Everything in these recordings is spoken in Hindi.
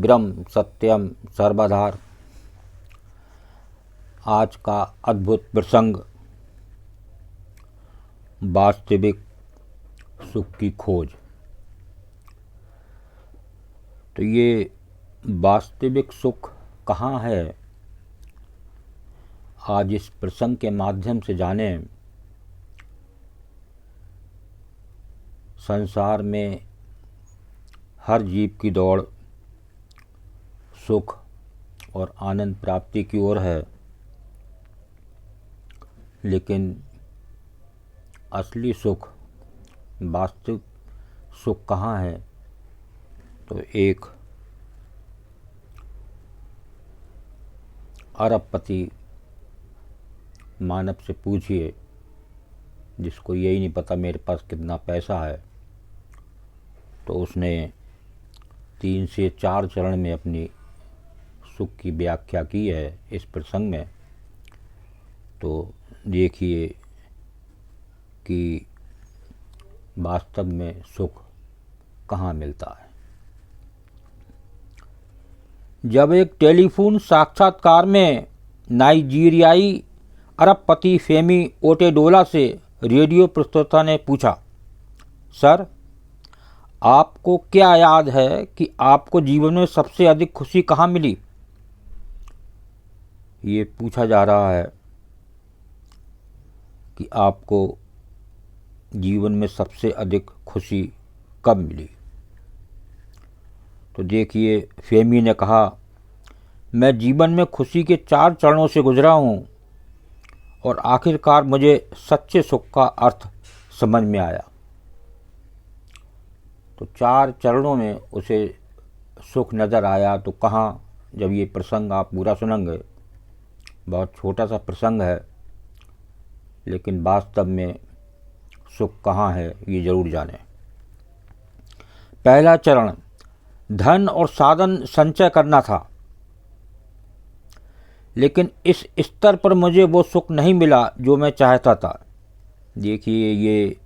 अग्रम सत्यम सर्वधार। आज का अद्भुत प्रसंग वास्तविक सुख की खोज। तो ये वास्तविक सुख कहाँ है, आज इस प्रसंग के माध्यम से जानें। संसार में हर जीव की दौड़ सुख और आनंद प्राप्ति की ओर है, लेकिन असली सुख, वास्तविक सुख कहाँ है? तो एक अरबपति मानव से पूछिए, जिसको यही नहीं पता मेरे पास कितना पैसा है, तो उसने 3 से 4 चरण में अपनी सुख की व्याख्या की है इस प्रसंग में। तो देखिए कि वास्तव में सुख कहाँ मिलता है। जब एक टेलीफोन साक्षात्कार में नाइजीरियाई अरबपति फेमी ओटेडोला से रेडियो प्रस्तोता ने पूछा, सर, आपको क्या याद है कि आपको जीवन में सबसे अधिक खुशी कहाँ मिली? ये पूछा जा रहा है कि आपको जीवन में सबसे अधिक खुशी कब मिली। तो देखिए, फेमी ने कहा, मैं जीवन में खुशी के 4 चरणों से गुजरा हूँ और आखिरकार मुझे सच्चे सुख का अर्थ समझ में आया। तो 4 चरणों में उसे सुख नज़र आया। तो कहाँ, जब ये प्रसंग आप पूरा सुनेंगे, बहुत छोटा सा प्रसंग है, लेकिन वास्तव में सुख कहाँ है ये जरूर जानें। पहला चरण धन और साधन संचय करना था, लेकिन इस स्तर पर मुझे वो सुख नहीं मिला जो मैं चाहता था। देखिए, ये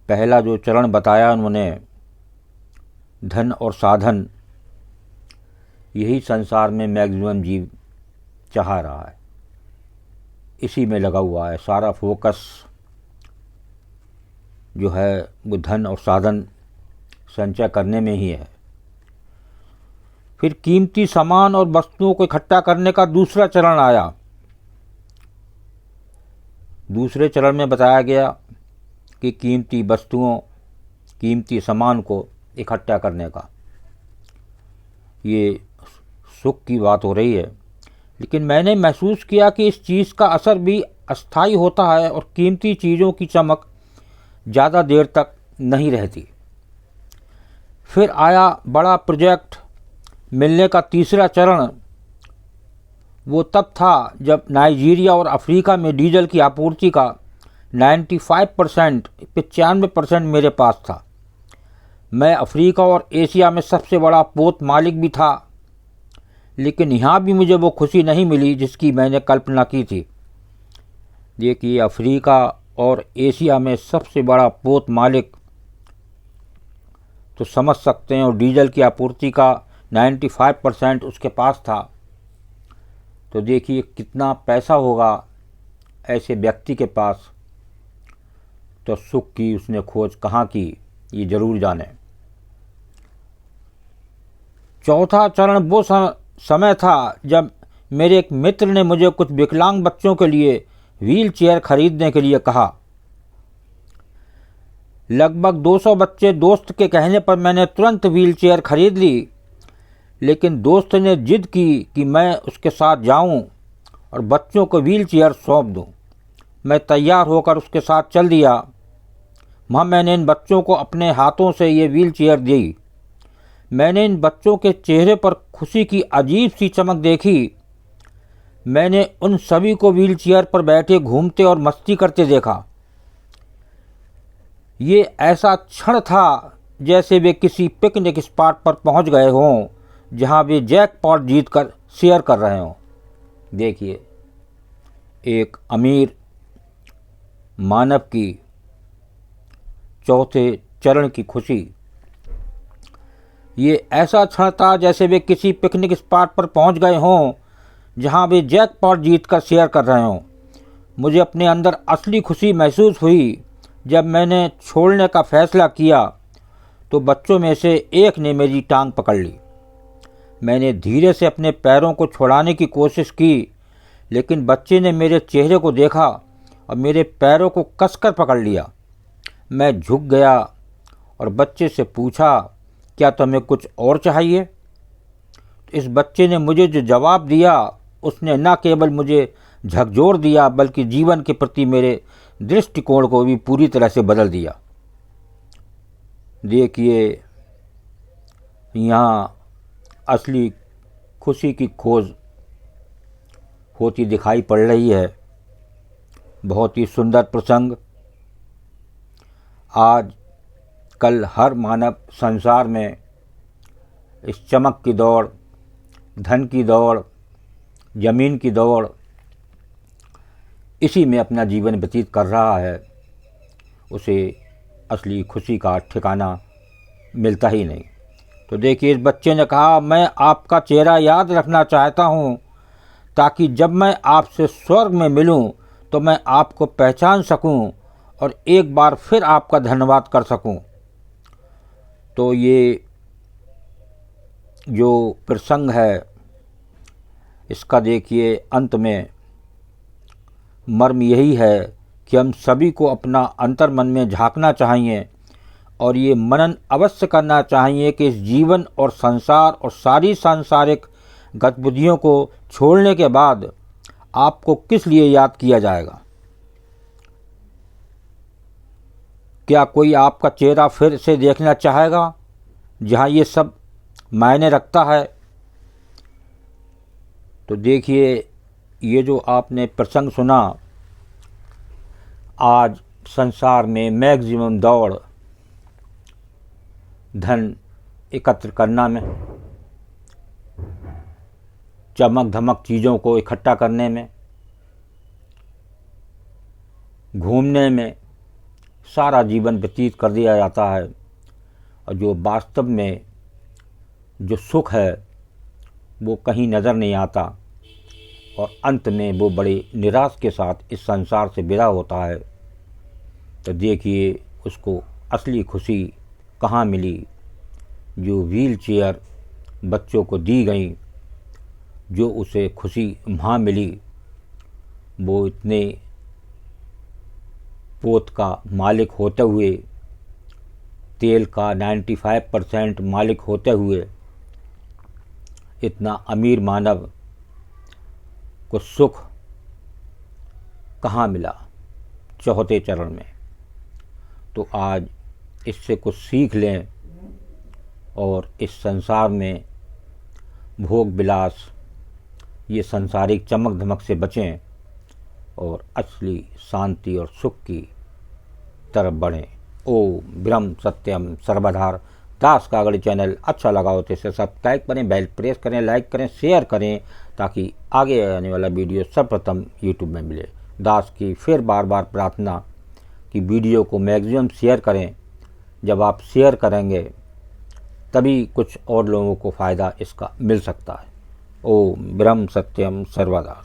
पहला जो चरण बताया उन्होंने, धन और साधन, यही संसार में मैक्सिमम जीव चाह रहा है, इसी में लगा हुआ है। सारा फोकस जो है वो धन और साधन संचय करने में ही है। फिर कीमती सामान और वस्तुओं को इकट्ठा करने का दूसरा चरण आया। दूसरे चरण में बताया गया कि कीमती वस्तुओं, कीमती सामान को इकट्ठा करने का, ये सुख की बात हो रही है। लेकिन मैंने महसूस किया कि इस चीज़ का असर भी अस्थायी होता है और कीमती चीज़ों की चमक ज़्यादा देर तक नहीं रहती। फिर आया बड़ा प्रोजेक्ट मिलने का तीसरा चरण। वो तब था जब नाइजीरिया और अफ्रीका में डीजल की आपूर्ति का 95% मेरे पास था। मैं अफ्रीका और एशिया में सबसे बड़ा पोत मालिक भी था, लेकिन यहाँ भी मुझे वो खुशी नहीं मिली जिसकी मैंने कल्पना की थी। देखिए, अफ्रीका और एशिया में सबसे बड़ा पोत मालिक, तो समझ सकते हैं, और डीजल की आपूर्ति का 95% उसके पास था। तो देखिए कितना पैसा होगा ऐसे व्यक्ति के पास। तो सुख की उसने खोज कहाँ की, ये जरूर जाने। चौथा चरण वो समय था जब मेरे एक मित्र ने मुझे कुछ विकलांग बच्चों के लिए व्हील चेयर खरीदने के लिए कहा। लगभग 200 बच्चे दोस्त के कहने पर मैंने तुरंत व्हील चेयर खरीद ली, लेकिन दोस्त ने जिद की कि मैं उसके साथ जाऊं और बच्चों को व्हील चेयर सौंप दूं। मैं तैयार होकर उसके साथ चल दिया। वहाँ मैंने इन बच्चों को अपने हाथों से ये व्हील चेयर दी। मैंने इन बच्चों के चेहरे पर खुशी की अजीब सी चमक देखी। मैंने उन सभी को व्हील चेयर पर बैठे घूमते और मस्ती करते देखा। ये ऐसा क्षण था जैसे वे किसी पिकनिक स्पॉट पर पहुंच गए हों, जहां वे जैकपॉट जीतकर शेयर कर रहे हों। देखिए, एक अमीर मानव की चौथे चरण की खुशी। ये ऐसा क्षण था जैसे वे किसी पिकनिक स्पॉट पर पहुंच गए हों जहां वे जैकपॉट जीतकर शेयर कर रहे हों। मुझे अपने अंदर असली खुशी महसूस हुई जब मैंने छोड़ने का फैसला किया तो बच्चों में से एक ने मेरी टांग पकड़ ली। मैंने धीरे से अपने पैरों को छुड़ाने की कोशिश की, लेकिन बच्चे ने मेरे चेहरे को देखा और मेरे पैरों को कसकर पकड़ लिया। मैं झुक गया और बच्चे से पूछा, क्या तुम्हें कुछ और चाहिए? तो इस बच्चे ने मुझे जो जवाब दिया उसने न केवल मुझे झकझोर दिया बल्कि जीवन के प्रति मेरे दृष्टिकोण को भी पूरी तरह से बदल दिया। देखिए, यहाँ असली खुशी की खोज होती दिखाई पड़ रही है। बहुत ही सुंदर प्रसंग। आज कल हर मानव संसार में इस चमक की दौड़, धन की दौड़, जमीन की दौड़, इसी में अपना जीवन व्यतीत कर रहा है। उसे असली खुशी का ठिकाना मिलता ही नहीं। तो देखिए, इस बच्चे ने कहा, मैं आपका चेहरा याद रखना चाहता हूँ ताकि जब मैं आपसे स्वर्ग में मिलूँ तो मैं आपको पहचान सकूँ और एक बार फिर आपका धन्यवाद कर सकूँ। तो ये जो प्रसंग है इसका देखिए अंत में मर्म यही है कि हम सभी को अपना अंतर्मन में झांकना चाहिए और ये मनन अवश्य करना चाहिए कि इस जीवन और संसार और सारी सांसारिक गतिविधियों को छोड़ने के बाद आपको किस लिए याद किया जाएगा। क्या कोई आपका चेहरा फिर से देखना चाहेगा जहाँ ये सब मायने रखता है? तो देखिए, ये जो आपने प्रसंग सुना, आज संसार में मैक्सिमम दौड़ धन एकत्र करना में, चमक धमक चीज़ों को इकट्ठा करने में, घूमने में सारा जीवन व्यतीत कर दिया जाता है और जो वास्तव में जो सुख है वो कहीं नज़र नहीं आता और अंत में वो बड़े निराश के साथ इस संसार से विदा होता है। तो देखिए, उसको असली खुशी कहाँ मिली? जो व्हील चेयर बच्चों को दी गई, जो उसे खुशी वहाँ मिली, वो इतने पोत का मालिक होते हुए, तेल का 95% मालिक होते हुए, इतना अमीर मानव को सुख कहाँ मिला चौथे चरण में? तो आज इससे कुछ सीख लें और इस संसार में भोग विलास, ये सांसारिक चमक धमक से बचें और असली शांति और सुख की तरफ बढ़ें। ओम ब्रह्म सत्यम सर्वधार दास कागड़ी चैनल अच्छा लगा हो तो इसे सब्सक्राइब करें, बेल प्रेस करें, लाइक करें, शेयर करें ताकि आगे आने वाला वीडियो सर्वप्रथम यूट्यूब में मिले। दास की फिर बार बार प्रार्थना कि वीडियो को मैक्सिमम शेयर करें। जब आप शेयर करेंगे तभी कुछ और लोगों को फ़ायदा इसका मिल सकता है। ओम ब्रह्म सत्यम सर्वदा।